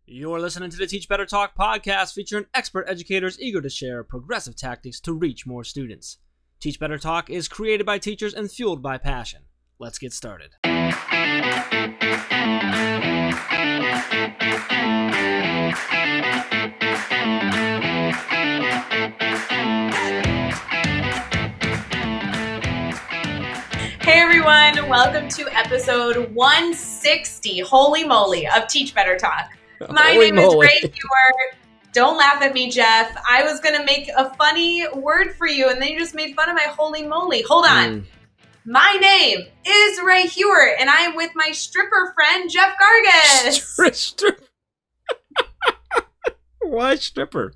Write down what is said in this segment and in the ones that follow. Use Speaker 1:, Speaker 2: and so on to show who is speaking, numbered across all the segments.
Speaker 1: You're listening to the Teach Better Talk podcast featuring expert educators eager to share progressive tactics to reach more students. Teach Better Talk is created by teachers and fueled by passion. Let's get started.
Speaker 2: Hey everyone, welcome to episode 160, holy moly, of Teach Better Talk. My name is Ray Hewer. Don't laugh at me, Jeff. I was going to make a funny word for you, and then you just made fun of my holy moly. Hold on. My name is Ray Hewer, and I am with my stripper friend, Jeff Gargas.
Speaker 1: Why stripper?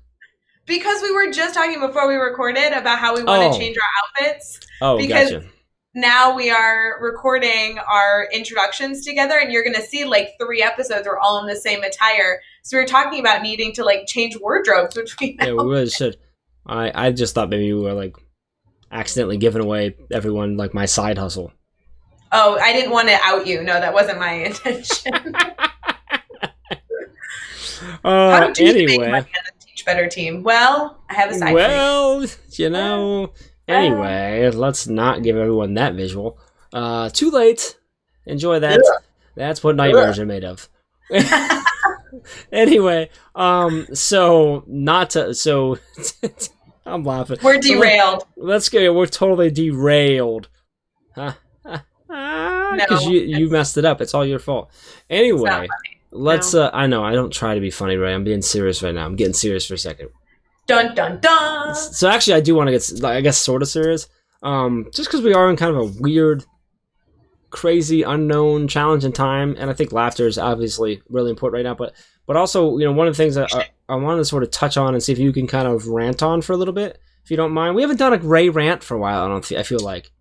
Speaker 2: Because we were just talking before we recorded about how we want to change our outfits. Because
Speaker 1: gotcha.
Speaker 2: Now we are recording our introductions together, and you're going to see like 3 episodes are all in the same attire. So we were talking about needing to like change wardrobes between
Speaker 1: Yeah, we really should. I just thought maybe we were like accidentally giving away everyone like my side hustle.
Speaker 2: Oh, I didn't want to out you. No, that wasn't my intention. How do you make money on the Teach Better team? Well, I have a side.
Speaker 1: Well, you know. Anyway, let's not give everyone that visual. Too late. Enjoy that. That's what nightmares are made of. Anyway, so I'm laughing.
Speaker 2: We're derailed.
Speaker 1: Let's go. We're totally derailed. Huh? Because you messed it up. It's all your fault. Anyway, let's. I know. I don't try to be funny, Ray. I'm being serious right now. I'm getting serious for a second.
Speaker 2: Dun, dun, dun.
Speaker 1: So actually, I do want to get, I guess, sort of serious. Just because we are in kind of a weird, crazy, unknown, challenging time, and I think laughter is obviously really important right now. But also, you know, one of the things that I wanted to sort of touch on and see if you can kind of rant on for a little bit, if you don't mind. We haven't done a Ray rant for a while. I feel like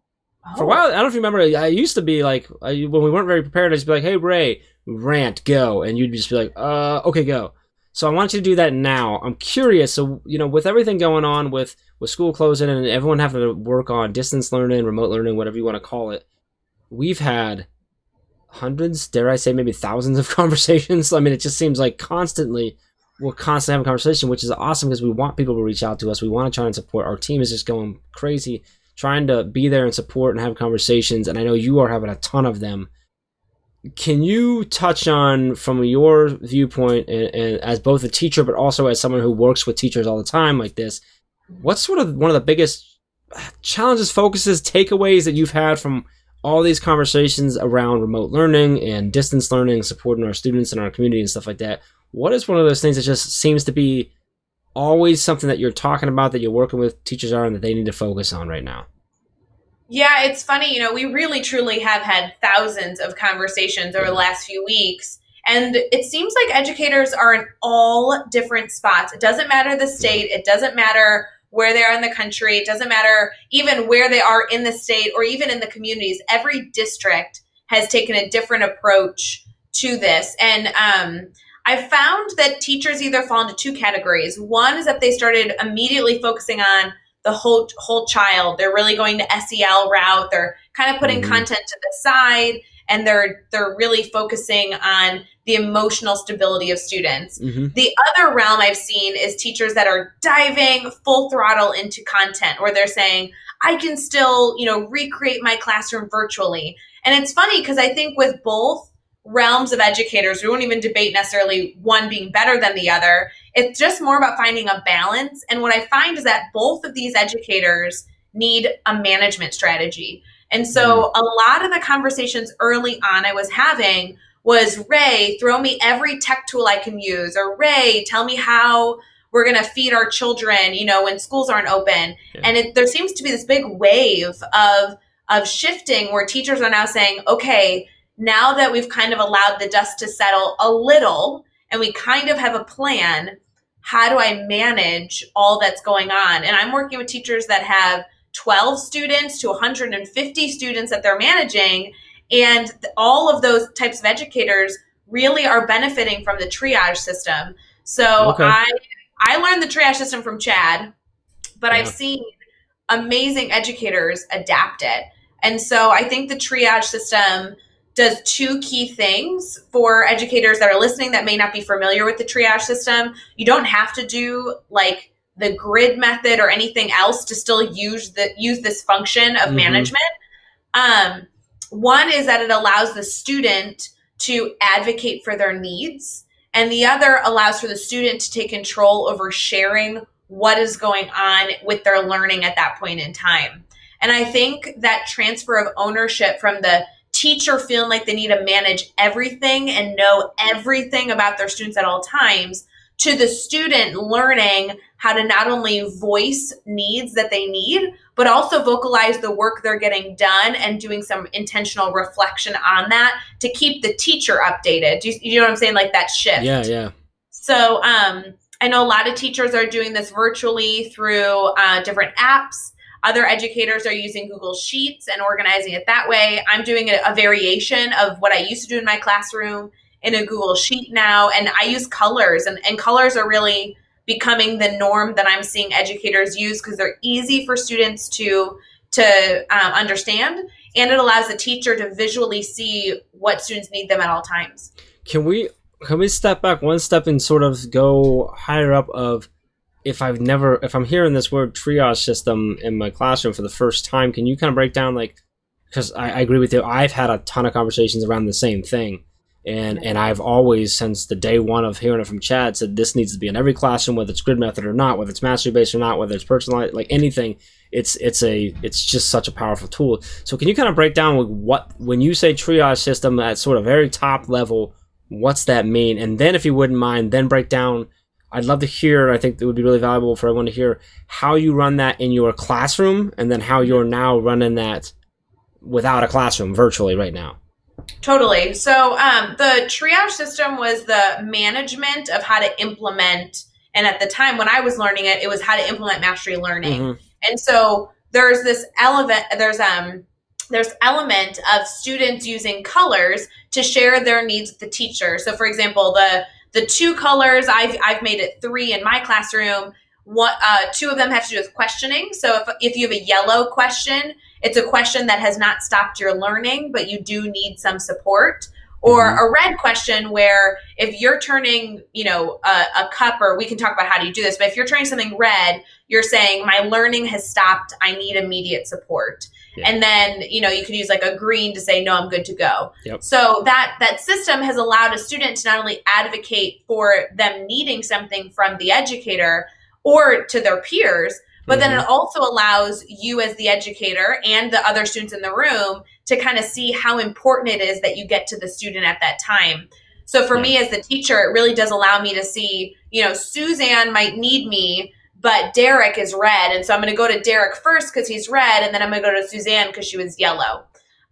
Speaker 1: for a while. I don't know if you remember. I used to be like when we weren't very prepared. I'd just be like, "Hey, Ray, rant, go," and you'd just be like, okay, go." So I want you to do that now. I'm curious. So, you know, with everything going on with school closing and everyone having to work on distance learning, remote learning, whatever you want to call it, we've had hundreds, dare I say, maybe thousands of conversations. I mean, it just seems like we're constantly having a conversation, which is awesome because we want people to reach out to us. We want to try and support. Our team is just going crazy, trying to be there and support and have conversations. And I know you are having a ton of them. Can you touch on, from your viewpoint, and as both a teacher, but also as someone who works with teachers all the time like this, what's sort of one of the biggest challenges, focuses, takeaways that you've had from all these conversations around remote learning and distance learning, supporting our students in our community and stuff like that? What is one of those things that just seems to be always something that you're talking about, that you're working with teachers on, that they need to focus on right now?
Speaker 2: Yeah, it's funny. You know, we really, truly have had thousands of conversations over the last few weeks. And it seems like educators are in all different spots. It doesn't matter the state. It doesn't matter where they are in the country. It doesn't matter even where they are in the state or even in the communities. Every district has taken a different approach to this. And I found that teachers either fall into 2 categories. One is that they started immediately focusing on the whole child. They're really going to SEL route. They're kind of putting content to the side, and they're really focusing on the emotional stability of students. The other realm I've seen is teachers that are diving full throttle into content, where they're saying, I can still, you know, recreate my classroom virtually. And it's funny because I think with both realms of educators, we won't even debate necessarily one being better than the other. It's just more about finding a balance. And what I find is that both of these educators need a management strategy. And so a lot of the conversations early on I was having was, Ray, throw me every tech tool I can use, or Ray, tell me how we're going to feed our children, you know, when schools aren't open. Yeah. And there seems to be this big wave of shifting where teachers are now saying, okay, now that we've kind of allowed the dust to settle a little and we kind of have a plan, how do I manage all that's going on? And I'm working with teachers that have 12 students to 150 students that they're managing. And all of those types of educators really are benefiting from the triage system. So okay. I learned the triage system from Chad, but I've seen amazing educators adapt it. And so I think the triage system does two key things for educators that are listening that may not be familiar with the triage system. You don't have to do like the grid method or anything else to still use this function of management. One is that it allows the student to advocate for their needs, and the other allows for the student to take control over sharing what is going on with their learning at that point in time. And I think that transfer of ownership from the teacher feeling like they need to manage everything and know everything about their students at all times to the student learning how to not only voice needs that they need, but also vocalize the work they're getting done and doing some intentional reflection on that to keep the teacher updated. You know what I'm saying? Like that shift.
Speaker 1: Yeah.
Speaker 2: So I know a lot of teachers are doing this virtually through different apps. Other educators are using Google Sheets and organizing it that way. I'm doing a variation of what I used to do in my classroom in a Google Sheet now, and I use colors, and colors are really becoming the norm that I'm seeing educators use because they're easy for students to understand, and it allows the teacher to visually see what students need them at all times.
Speaker 1: Can we step back one step and sort of go higher up of if I'm hearing this word triage system in my classroom for the first time, can you kind of break down, like, because I agree with you, I've had a ton of conversations around the same thing. And I've always, since the day one of hearing it from Chad, said this needs to be in every classroom, whether it's grid method or not, whether it's mastery based or not, whether it's personalized, like anything. It's just such a powerful tool. So can you kind of break down when you say triage system at sort of very top level, what's that mean? And then if you wouldn't mind, then break down. I'd love to hear. I think it would be really valuable for everyone to hear how you run that in your classroom, and then how you're now running that without a classroom virtually right now.
Speaker 2: Totally. So the triage system was the management of how to implement. And at the time when I was learning it, it was how to implement mastery learning. And so there's this element, there's element of students using colors to share their needs with the teacher. So for example, the two colors, I've made it 3 in my classroom. Two of them have to do with questioning. So if you have a yellow question, it's a question that has not stopped your learning, but you do need some support. Or a red question where if you're turning, a cup, or we can talk about how do you do this, but if you're turning something red, you're saying my learning has stopped. I need immediate support. Yeah. And then, you could use like a green to say, no, I'm good to go. Yep. So that system has allowed a student to not only advocate for them needing something from the educator or to their peers, but then it also allows you as the educator and the other students in the room to kind of see how important it is that you get to the student at that time. So for me as the teacher, it really does allow me to see, Suzanne might need me, but Derek is red. And so I'm going to go to Derek first because he's red. And then I'm going to go to Suzanne because she was yellow.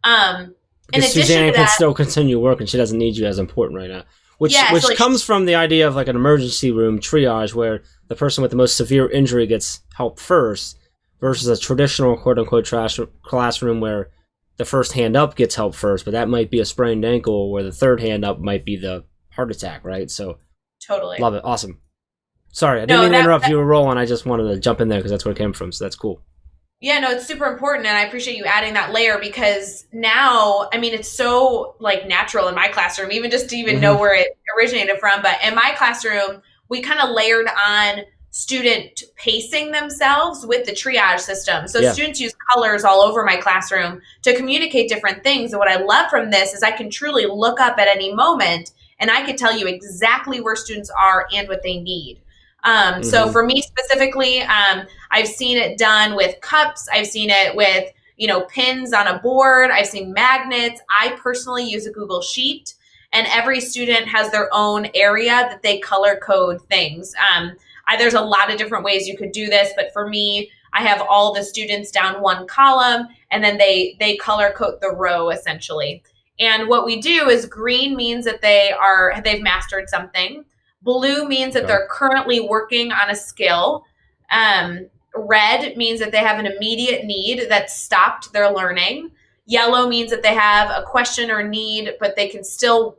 Speaker 1: Because Suzanne can still continue working. She doesn't need you as important right now. Which comes from the idea of like an emergency room triage where the person with the most severe injury gets help first versus a traditional quote-unquote classroom where the first hand up gets help first, but that might be a sprained ankle where the third hand up might be the heart attack, right? So
Speaker 2: totally.
Speaker 1: Love it. Awesome. Sorry, I didn't mean to interrupt. You were rolling. I just wanted to jump in there because that's where it came from, so that's cool.
Speaker 2: Yeah, no, it's super important, and I appreciate you adding that layer because now, it's so like natural in my classroom, even just to even know where it originated from. But in my classroom, we kind of layered on student pacing themselves with the triage system. So students use colors all over my classroom to communicate different things. And what I love from this is I can truly look up at any moment and I can tell you exactly where students are and what they need. So for me specifically, I've seen it done with cups. I've seen it with, pins on a board. I've seen magnets. I personally use a Google Sheet, and every student has their own area that they color code things. There's a lot of different ways you could do this, but for me, I have all the students down one column, and then they color code the row essentially. And what we do is green means that they've mastered something. Blue means that they're currently working on a skill. Red means that they have an immediate need that stopped their learning. Yellow means that they have a question or need, but they can still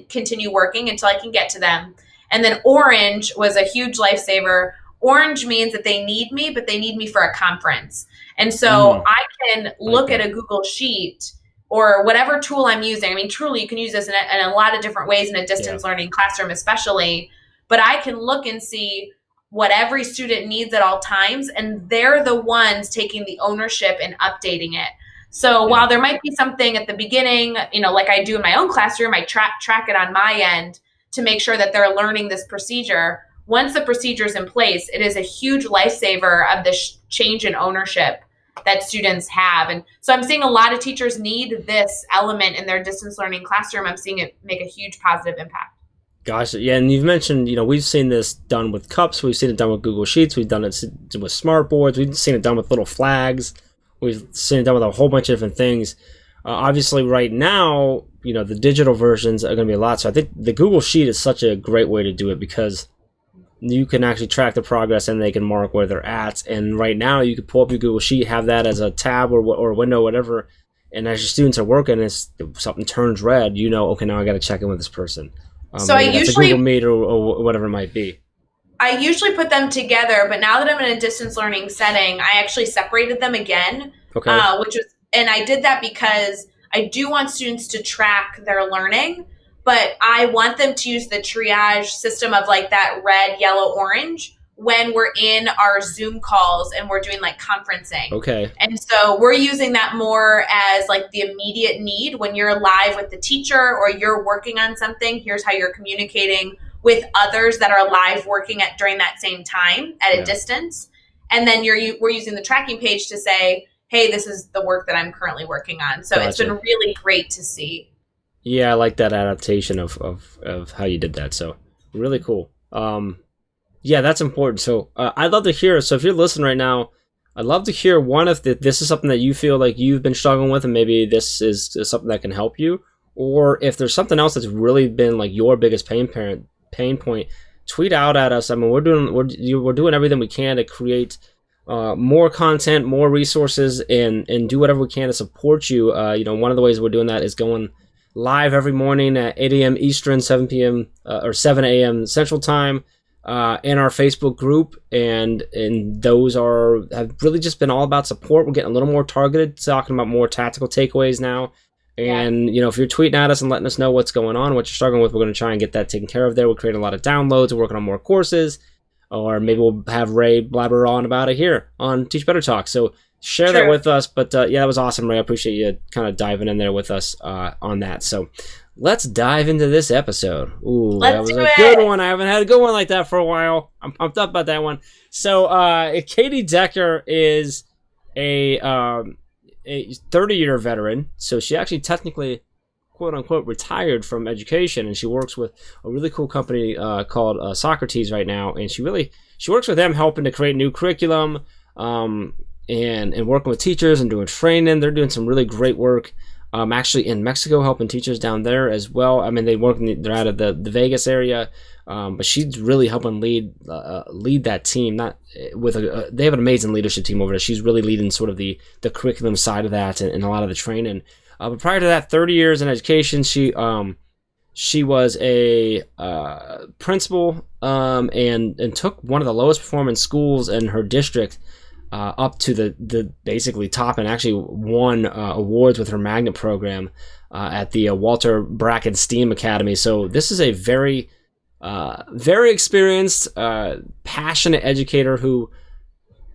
Speaker 2: continue working until I can get to them. And then orange was a huge lifesaver. Orange means that they need me, but they need me for a conference. And so I can look at a Google Sheet or whatever tool I'm using. I mean, truly, you can use this in a lot of different ways in a distance learning classroom, especially. But I can look and see what every student needs at all times, and they're the ones taking the ownership and updating it. So while there might be something at the beginning, like I do in my own classroom, I track it on my end to make sure that they're learning this procedure. Once the procedure is in place, it is a huge lifesaver of the change in ownership that students have. And so I'm seeing a lot of teachers need this element in their distance learning classroom. I'm seeing it make a huge positive impact.
Speaker 1: Gosh, yeah, and you've mentioned, we've seen this done with cups, we've seen it done with Google Sheets, we've done it with smart boards, we've seen it done with little flags, we've seen it done with a whole bunch of different things. Obviously, right now, the digital versions are going to be a lot, so I think the Google Sheet is such a great way to do it because you can actually track the progress and they can mark where they're at, and right now you can pull up your Google Sheet, have that as a tab or a window, whatever, and as your students are working, if something turns red, okay, now I got to check in with this person.
Speaker 2: So I usually
Speaker 1: Google Meet or whatever it might be.
Speaker 2: I usually put them together, but now that I'm in a distance learning setting, I actually separated them again.
Speaker 1: Okay.
Speaker 2: And I did that because I do want students to track their learning, but I want them to use the triage system of like that red, yellow, orange when we're in our Zoom calls and we're doing like conferencing.
Speaker 1: Okay.
Speaker 2: And so we're using that more as like the immediate need when you're live with the teacher or you're working on something. Here's how you're communicating with others that are live working during that same time at a distance. And then we're using the tracking page to say, hey, this is the work that I'm currently working on. So It's been really great to see.
Speaker 1: Yeah, I like that adaptation of how you did that. So really cool. Yeah, that's important. So I'd love to hear. So if you're listening right now, I'd love to hear if this is something that you feel like you've been struggling with, and maybe this is something that can help you, or if there's something else that's really been like your biggest pain point. Tweet out at us. I mean, we're doing everything we can to create more content, more resources, and do whatever we can to support you. One of the ways we're doing that is going live every morning at 8 a.m. Eastern, 7 p.m. Or 7 a.m. Central Time. In our Facebook group, and those have really just been all about support. We're getting a little more targeted, talking about more tactical takeaways now. And if you're tweeting at us and letting us know what's going on, what you're struggling with, we're going to try and get that taken care of there. We're creating a lot of downloads, we're working on more courses, or maybe we'll have Ray blabber on about it here on Teach Better Talk. So share that with us. But yeah, that was awesome, Ray. I appreciate you kind of diving in there with us on that. So let's dive into this episode. Ooh, that was a good one. I haven't had a good one like that for a while. I'm pumped up about that one. So, Katie Decker is a 30-year veteran. So she actually technically, quote unquote, retired from education, and she works with a really cool company called Socrates right now. And she works with them, helping to create new curriculum, and working with teachers and doing training. They're doing some really great work. Actually in Mexico, helping teachers down there as well. I mean, they're out of the Vegas area, but she's really helping lead that team. They have an amazing leadership team over there. She's really leading sort of the curriculum side of that and a lot of the training. But prior to that, 30 years in education, she was a principal and took one of the lowest performing schools in her district up to the basically top, and actually won awards with her magnet program at the Walter Bracken STEAM Academy. So this is a very, very experienced, passionate educator who,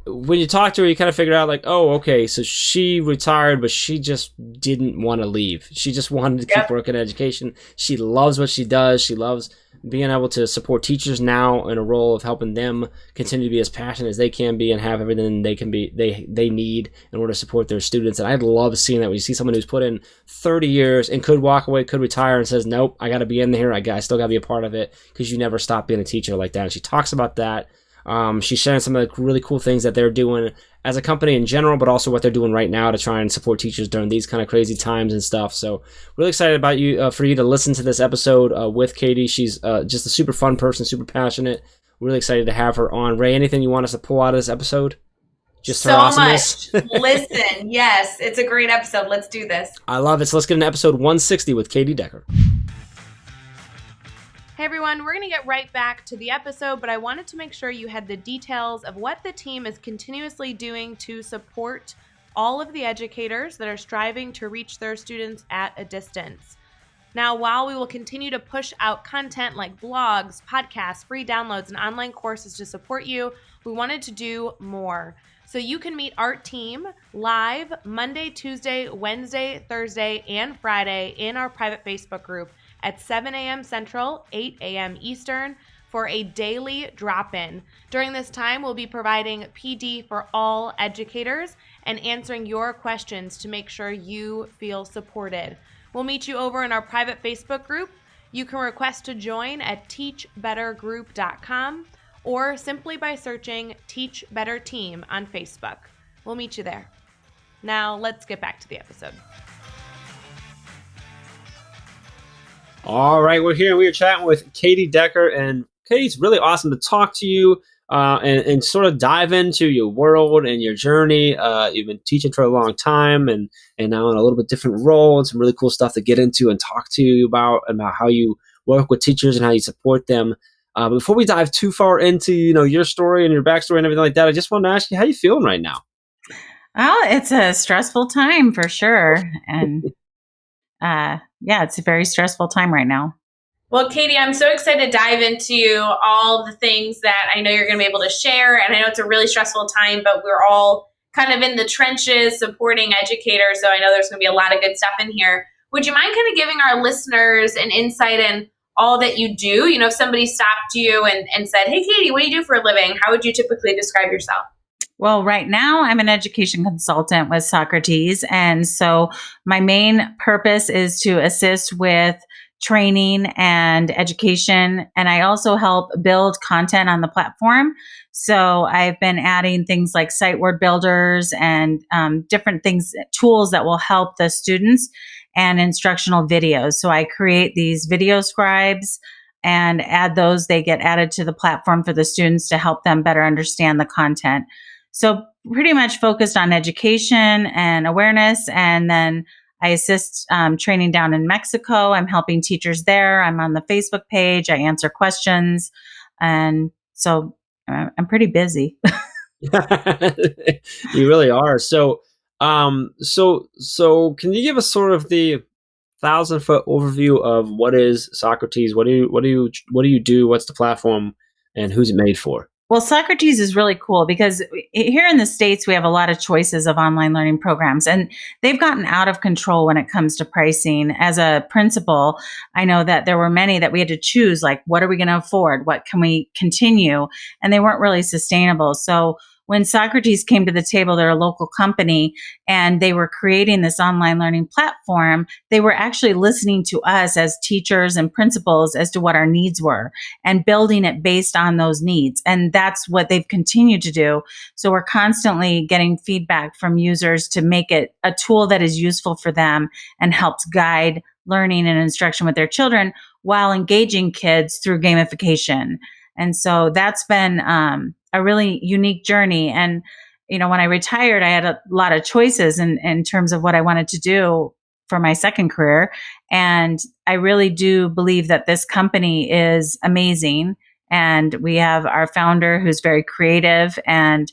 Speaker 1: when you talk to her, you kind of figure out like, oh, okay, so she retired, but she just didn't want to leave. She just wanted to keep working in education. She loves what she does. She loves being able to support teachers now in a role of helping them continue to be as passionate as they can be and have everything they need in order to support their students. And I love seeing that when you see someone who's put in 30 years and could walk away, could retire, and says, nope, I got to be in here. I still got to be a part of it, because you never stop being a teacher like that. And she talks about that. She's sharing some of the really cool things that they're doing as a company in general, but also what they're doing right now to try and support teachers during these kind of crazy times and stuff. So really excited about for you to listen to this episode with Katie. She's just a super fun person, super passionate. Really excited to have her on. Ray, anything you want us to pull out of this episode? Just her awesomeness?
Speaker 2: Much. Listen, yes, it's a great episode. Let's do this.
Speaker 1: I love it. So let's get into episode 160 with Katie Decker.
Speaker 2: Hey everyone, we're going to get right back to the episode, but I wanted to make sure you had the details of what the team is continuously doing to support all of the educators that are striving to reach their students at a distance. Now, while we will continue to push out content like blogs, podcasts, free downloads, and online courses to support you, we wanted to do more. So you can meet our team live Monday, Tuesday, Wednesday, Thursday, and Friday in our private Facebook group at 7 a.m. Central, 8 a.m. Eastern for a daily drop-in. During this time, we'll be providing PD for all educators and answering your questions to make sure you feel supported. We'll meet you over in our private Facebook group. You can request to join at teachbettergroup.com or simply by searching Teach Better Team on Facebook. We'll meet you there. Now, let's get back to the episode.
Speaker 1: All right, we're here and we are chatting with Katie Decker, and Katie, it's really awesome to talk to you and sort of dive into your world and your journey. You've been teaching for a long time and now in a little bit different role, and some really cool stuff to get into and talk to you about how you work with teachers and how you support them. But before we dive too far into your story and your backstory and everything like that, I just wanted to ask you, how you feeling right now?
Speaker 3: Well, it's a stressful time for sure. And it's a very stressful time right now.
Speaker 2: Well, Katie, I'm so excited to dive into all the things that I know you're going to be able to share. And I know it's a really stressful time, but we're all kind of in the trenches supporting educators. So I know there's going to be a lot of good stuff in here. Would you mind kind of giving our listeners an insight in all that you do? If somebody stopped you and said, "Hey, Katie, what do you do for a living?" How would you typically describe yourself?
Speaker 3: Well, right now I'm an education consultant with Socrates. And so my main purpose is to assist with training and education. And I also help build content on the platform. So I've been adding things like site word builders and different things, tools that will help the students, and instructional videos. So I create these video scribes and add those. They get added to the platform for the students to help them better understand the content. So pretty much focused on education and awareness. And then I assist training down in Mexico. I'm helping teachers there. I'm on the Facebook page. I answer questions. And so I'm pretty busy.
Speaker 1: You really are. So can you give us sort of the 1,000-foot overview of what is Socrates? What do you do? What's the platform, and who's it made for?
Speaker 3: Well, Socrates is really cool because here in the States, we have a lot of choices of online learning programs, and they've gotten out of control when it comes to pricing. As a principal, I know that there were many that we had to choose, like, what are we going to afford? What can we continue? And they weren't really sustainable. So when Socrates came to the table, they're a local company, and they were creating this online learning platform. They were actually listening to us as teachers and principals as to what our needs were and building it based on those needs. And that's what they've continued to do. So we're constantly getting feedback from users to make it a tool that is useful for them and helps guide learning and instruction with their children while engaging kids through gamification. And so that's been a really unique journey. And, when I retired, I had a lot of choices in terms of what I wanted to do for my second career. And I really do believe that this company is amazing. And we have our founder who's very creative and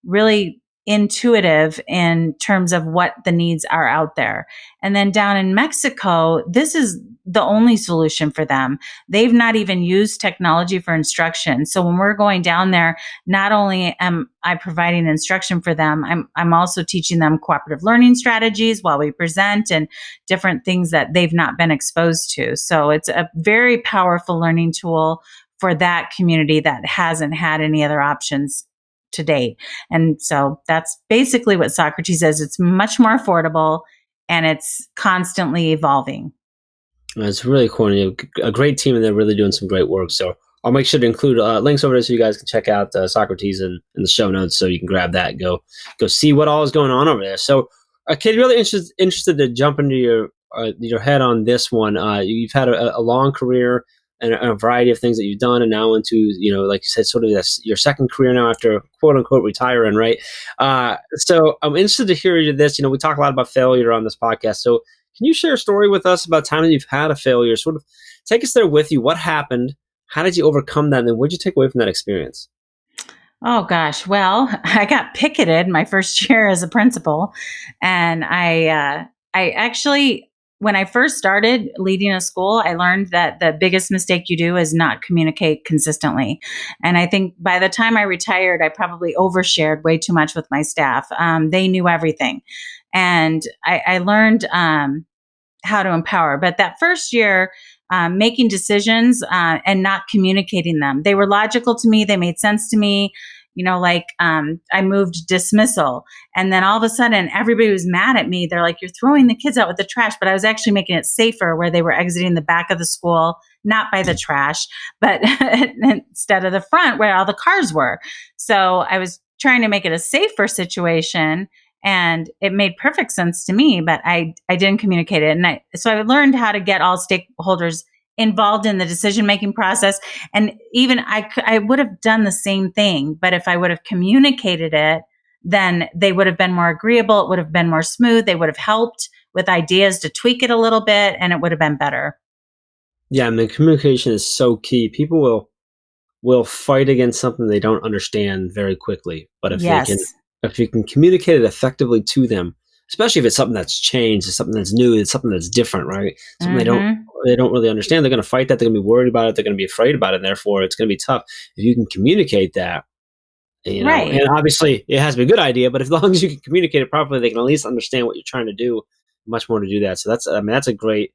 Speaker 3: really intuitive in terms of what the needs are out there. And then down in Mexico, this is the only solution for them. They've not even used technology for instruction. So when we're going down there, not only am I providing instruction for them, I'm also teaching them cooperative learning strategies while we present and different things that they've not been exposed to. So it's a very powerful learning tool for that community that hasn't had any other options to date. And so that's basically what Socrates is. It's much more affordable and it's constantly evolving.
Speaker 1: It's really cool. And you have a great team, and they're really doing some great work. So I'll make sure to include links over there so you guys can check out Socrates in the show notes, so you can grab that and go see what all is going on over there. So, Katie, really interested to jump into your head on this one. You've had a long career and a variety of things that you've done, and now into, like you said, sort of your second career now after quote unquote retiring, right? So I'm interested to hear this. We talk a lot about failure on this podcast. So can you share a story with us about time that you've had a failure? Sort of take us there with you. What happened? How did you overcome that? And then what did you take away from that experience?
Speaker 3: Oh gosh. Well, I got picketed my first year as a principal, and I actually, when I first started leading a school, I learned that the biggest mistake you do is not communicate consistently. And I think by the time I retired, I probably overshared way too much with my staff. They knew everything, and I learned how to empower. But that first year, making decisions and not communicating them, they were logical to me. They made sense to me. I moved dismissal, and then all of a sudden, everybody was mad at me. They're like, "You're throwing the kids out with the trash," but I was actually making it safer, where they were exiting the back of the school, not by the trash, but instead of the front where all the cars were. So I was trying to make it a safer situation, and it made perfect sense to me, but I didn't communicate it. And so I learned how to get all stakeholders involved in the decision making process. And even I would have done the same thing, but if I would have communicated it, then they would have been more agreeable. It would have been more smooth. They would have helped with ideas to tweak it a little bit, and it would have been better.
Speaker 1: Yeah, I mean, communication is so key. People will fight against something they don't understand very quickly. But
Speaker 3: Yes.
Speaker 1: if you can communicate it effectively to them, especially if it's something that's changed, it's something that's new, it's something that's different, right? Something
Speaker 3: Mm-hmm.
Speaker 1: they don't really understand. They're going to fight that. They're going to be worried about it. They're going to be afraid about it. And therefore, it's going to be tough. If you can communicate that,
Speaker 3: Right.
Speaker 1: and obviously it has to be a good idea, but as long as you can communicate it properly, they can at least understand what you're trying to do. Much more to do that. So that's a great,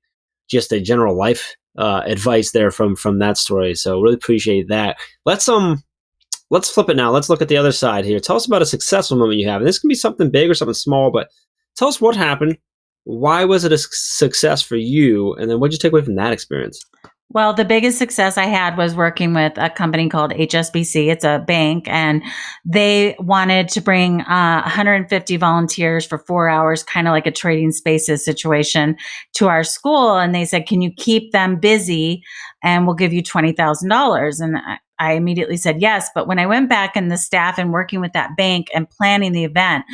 Speaker 1: just a general life advice there from that story. So really appreciate that. Let's flip it now. Let's look at the other side here. Tell us about a successful moment you have. And this can be something big or something small, but tell us what happened. Why was it a success for you? And then what did you take away from that experience?
Speaker 3: Well, the biggest success I had was working with a company called HSBC. It's a bank, and they wanted to bring 150 volunteers for 4 hours, kind of like a trading spaces situation, to our school. And they said, "Can you keep them busy? And we'll give you $20,000." And I immediately said yes. But when I went back and the staff and working with that bank and planning the event,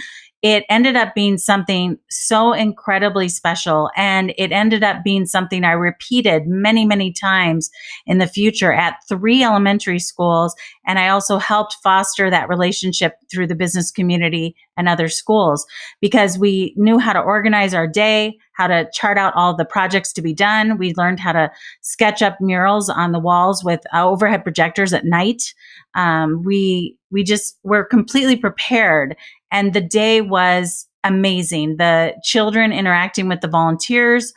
Speaker 3: it ended up being something so incredibly special. And it ended up being something I repeated many, many times in the future at 3 elementary schools. And I also helped foster that relationship through the business community and other schools, because we knew how to organize our day, how to chart out all the projects to be done. We learned how to sketch up murals on the walls with overhead projectors at night. We just were completely prepared, and the day was amazing. The children interacting with the volunteers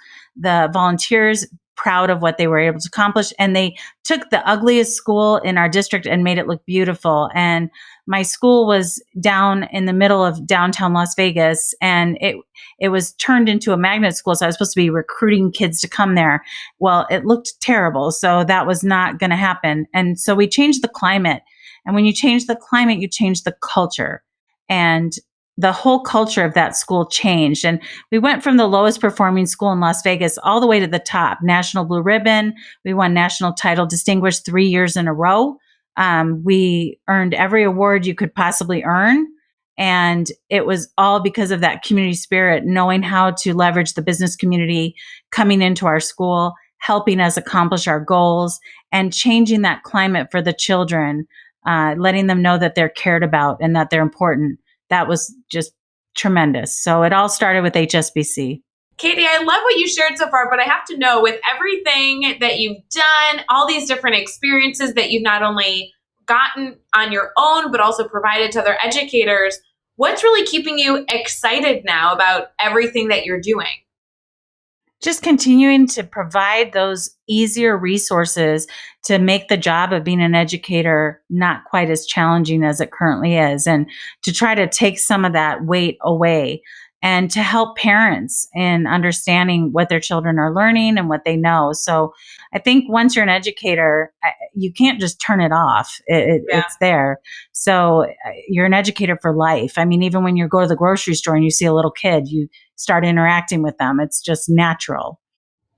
Speaker 3: proud of what they were able to accomplish. And they took the ugliest school in our district and made it look beautiful. And my school was down in the middle of downtown Las Vegas, and it was turned into a magnet school. So I was supposed to be recruiting kids to come there. Well, it looked terrible. So that was not going to happen. And so we changed the climate. And when you change the climate, you change the culture. And the whole culture of that school changed. And we went from the lowest performing school in Las Vegas all the way to the top. National Blue Ribbon. We won national title distinguished 3 years in a row. We earned every award you could possibly earn. And it was all because of that community spirit, knowing how to leverage the business community coming into our school, helping us accomplish our goals, and changing that climate for the children, letting them know that they're cared about and that they're important. That was just tremendous. So it all started with HSBC.
Speaker 2: Katie, I love what you shared so far, but I have to know, with everything that you've done, all these different experiences that you've not only gotten on your own, but also provided to other educators, what's really keeping you excited now about everything that you're doing?
Speaker 3: Just continuing to provide those easier resources to make the job of being an educator not quite as challenging as it currently is, and to try to take some of that weight away, and to help parents in understanding what their children are learning and what they know. So I think once you're an educator, you can't just turn it off.
Speaker 2: Yeah.
Speaker 3: It's there. So you're an educator for life. I mean, even when you go to the grocery store and you see a little kid, you start interacting with them. It's just natural.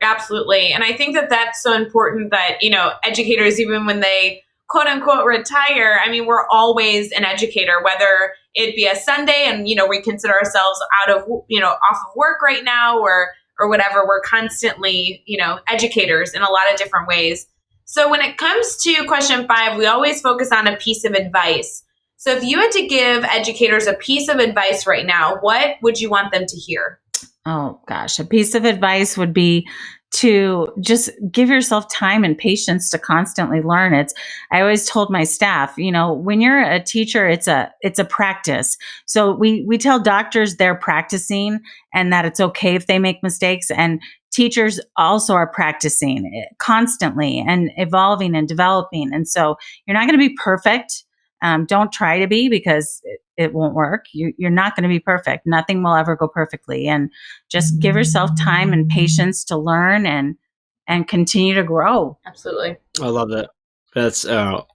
Speaker 2: Absolutely. And I think that that's so important that, educators, even when they quote unquote retire, I mean, we're always an educator, whether it be a Sunday and, we consider ourselves out of, off of work right now, or whatever. We're constantly, educators in a lot of different ways. So when it comes to question 5, we always focus on a piece of advice. So if you had to give educators a piece of advice right now, what would you want them to hear?
Speaker 3: Oh gosh, a piece of advice would be to just give yourself time and patience to constantly learn. I always told my staff, when you're a teacher, it's a practice. So we tell doctors they're practicing and that it's okay if they make mistakes, and teachers also are practicing constantly and evolving and developing. And so you're not going to be perfect. Don't try to be, because it won't work. You're not going to be perfect. Nothing will ever go perfectly. And just give yourself time and patience to learn and continue to grow.
Speaker 2: Absolutely.
Speaker 1: I love that. That's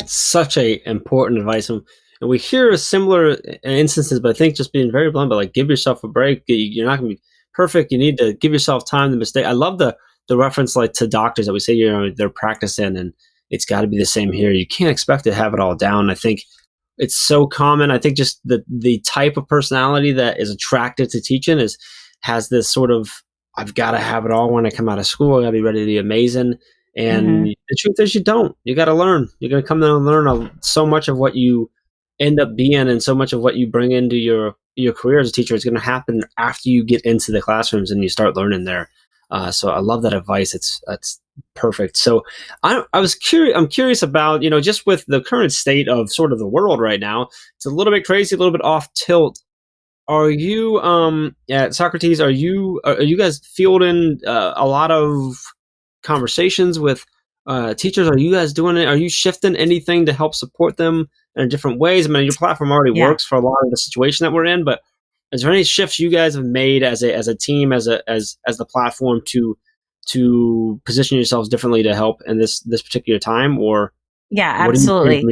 Speaker 1: such a important advice. And we hear similar instances, but I think just being very blunt, but like, give yourself a break. You're not going to be perfect. You need to give yourself time to mistake. I love the reference like to doctors that we say, they're practicing, and it's got to be the same here. You can't expect to have it all down. I think it's so common. I think just the type of personality that is attracted to teaching has this sort of, I've got to have it all when I come out of school. I got to be ready to be amazing. And the truth is, you don't. You got to learn. You're going to come in and learn so much of what you end up being, and so much of what you bring into your career as a teacher is going to happen after you get into the classrooms and you start learning there. So I love that advice. That's perfect. So I'm curious about, just with the current state of sort of the world right now, it's a little bit crazy, a little bit off tilt. Are you, at Socrates, are you guys fielding a lot of conversations with teachers? Are you guys doing it? Are you shifting anything to help support them in different ways? I mean, your platform already works for a lot of the situation that we're in, but is there any shifts you guys have made as a team, as the platform to position yourselves differently to help in this particular time? Or
Speaker 3: yeah, absolutely.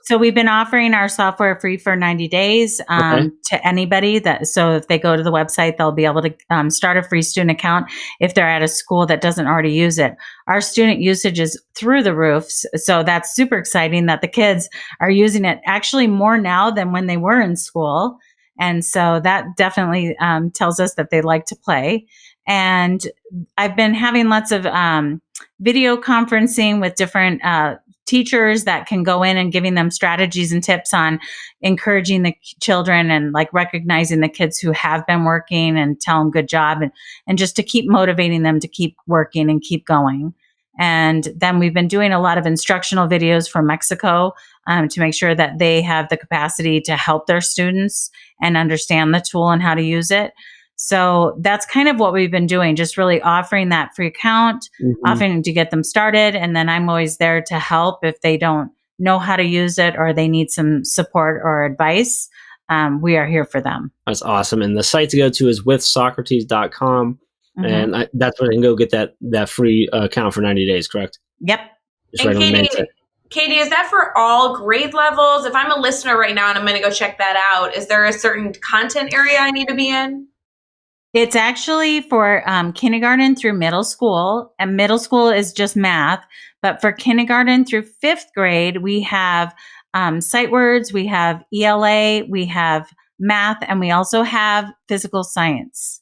Speaker 3: So we've been offering our software free for 90 days to anybody. So if they go to the website, they'll be able to start a free student account if they're at a school that doesn't already use it. Our student usage is through the roof. So that's super exciting that the kids are using it actually more now than when they were in school. And so that definitely tells us that they like to play. And I've been having lots of video conferencing with different teachers that can go in and giving them strategies and tips on encouraging the children and like recognizing the kids who have been working and tell them good job, and just to keep motivating them to keep working and keep going. And then we've been doing a lot of instructional videos from Mexico to make sure that they have the capacity to help their students and understand the tool and how to use it. So that's kind of what we've been doing, just really offering that free account, offering to get them started. And then I'm always there to help if they don't know how to use it or they need some support or advice. We are here for them. That's
Speaker 1: awesome. And the site to go to is withsocrates.com. And that's where they can go get that free account for 90 days, correct?
Speaker 3: Yep.
Speaker 1: Just right
Speaker 2: Katie, is that for all grade levels? If I'm a listener right now and I'm going to go check that out, is there a certain content area I need to be in?
Speaker 3: It's actually for kindergarten through middle school, and middle school is just math. But for kindergarten through fifth grade, we have sight words, we have ELA, we have math, and we also have physical science.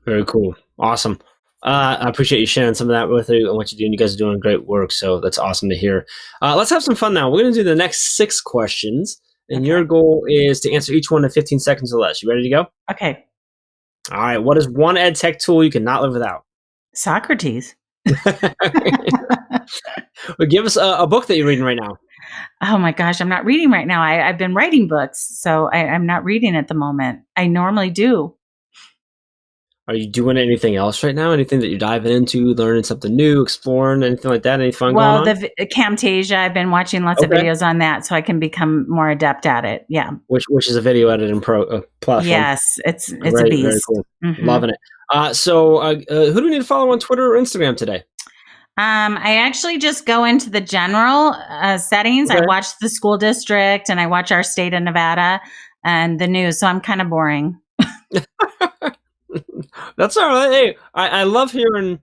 Speaker 1: Very cool. Awesome. I appreciate you sharing some of that with you and what you do. And you guys are doing great work. So that's awesome to hear. Let's have some fun now. We're going to do the next 6 questions. And your goal is to answer each one in 15 seconds or less. You ready to go?
Speaker 3: Okay.
Speaker 1: All right. What is one ed tech tool you cannot live without?
Speaker 3: Socrates.
Speaker 1: Well, give us a book that you're reading right now.
Speaker 3: Oh my gosh, I'm not reading right now. I've been writing books, so I'm not reading at the moment. I normally do.
Speaker 1: Are you doing anything else right now? Anything that you're diving into, learning something new, exploring, anything like that? Any fun going on?
Speaker 3: Well, the Camtasia, I've been watching lots of videos on that, so I can become more adept at it. Yeah.
Speaker 1: Which is a video editing platform.
Speaker 3: Yes, it's a beast.
Speaker 1: Very cool. Loving it. So who do we need to follow on Twitter or Instagram today?
Speaker 3: I actually just go into the general settings. I watch the school district and I watch our state of Nevada and the news. So I'm kind of boring.
Speaker 1: That's all right. Hey, I love hearing.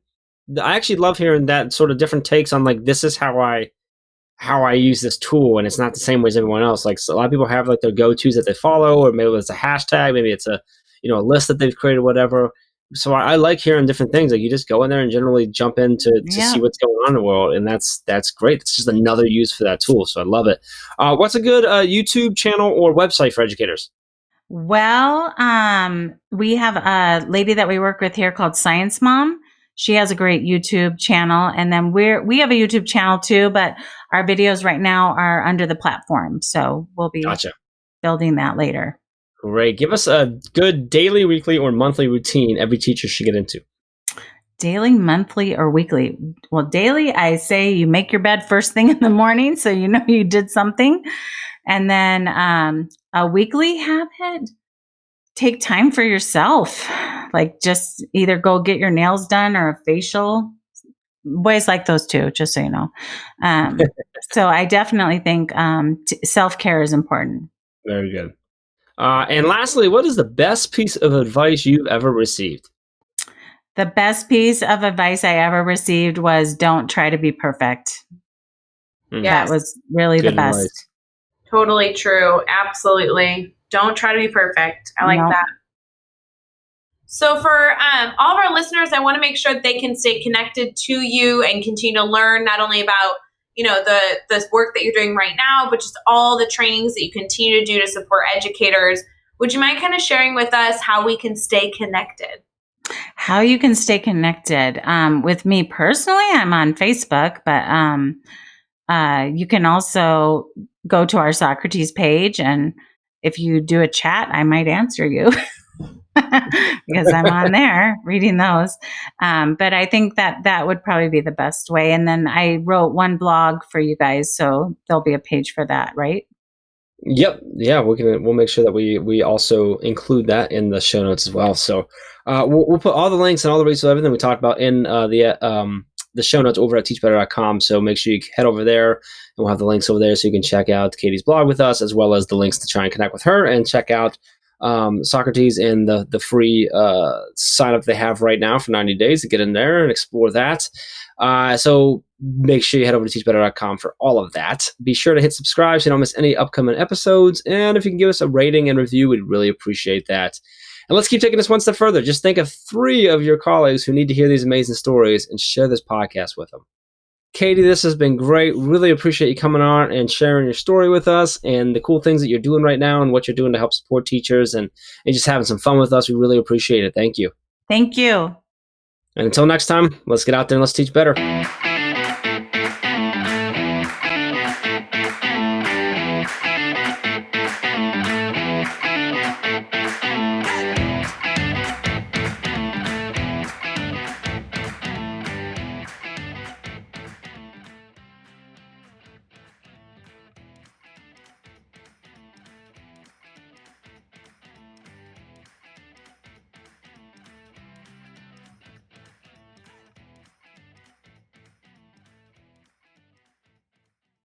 Speaker 1: I actually love hearing that sort of different takes on like, this is how I use this tool, and it's not the same way as everyone else. Like, so a lot of people have like their go-tos that they follow, or maybe it's a hashtag, maybe it's a list that they've created, whatever. so I like hearing different things. Like you just go in there and generally jump in to see what's going on in the world, and that's great. It's just another use for that tool, so I love it. What's a good YouTube channel or website for educators?
Speaker 3: Well, we have a lady that we work with here called Science Mom. She has a great YouTube channel, and then we have a YouTube channel too, but our videos right now are under the platform, so we'll be building that later.
Speaker 1: Great. Give us a good daily, weekly, or monthly routine every teacher should get into.
Speaker 3: Daily, monthly, or weekly? Well, daily, I say you make your bed first thing in the morning, so you know you did something. And then a weekly habit, take time for yourself. Like just either go get your nails done or a facial. Ways like those two, just so you know. So I definitely think self-care is important.
Speaker 1: Very good. And lastly, what is the best piece of advice you've ever received?
Speaker 3: The best piece of advice I ever received was don't try to be perfect. That was really the best.
Speaker 1: Advice.
Speaker 2: Totally true. Absolutely. Don't try to be perfect. I like that. So for all of our listeners, I want to make sure that they can stay connected to you and continue to learn not only about, the work that you're doing right now, but just all the trainings that you continue to do to support educators. Would you mind kind of sharing with us how we can stay connected?
Speaker 3: How you can stay connected. With me personally, I'm on Facebook, but you can also go to our Socrates page, and if you do a chat, I might answer you because I'm on there reading those. But I think that would probably be the best way. And then I wrote one blog for you guys, so there'll be a page for that, right?
Speaker 1: Yep. Yeah, we'll make sure that we also include that in the show notes as well. So we'll put all the links and all the resources, everything we talked about in the show notes over at teachbetter.com. So make sure you head over there, and we'll have the links over there so you can check out Katie's blog with us, as well as the links to try and connect with her and check out Socrates and the free sign up they have right now for 90 days to get in there and explore that. So make sure you head over to teachbetter.com for all of that. Be sure to hit subscribe so you don't miss any upcoming episodes. And if you can give us a rating and review, we'd really appreciate that. And let's keep taking this one step further. Just think of 3 of your colleagues who need to hear these amazing stories and share this podcast with them. Katie, this has been great. Really appreciate you coming on and sharing your story with us and the cool things that you're doing right now and what you're doing to help support teachers and just having some fun with us. We really appreciate it. Thank you.
Speaker 3: Thank you.
Speaker 1: And until next time, let's get out there and let's teach better.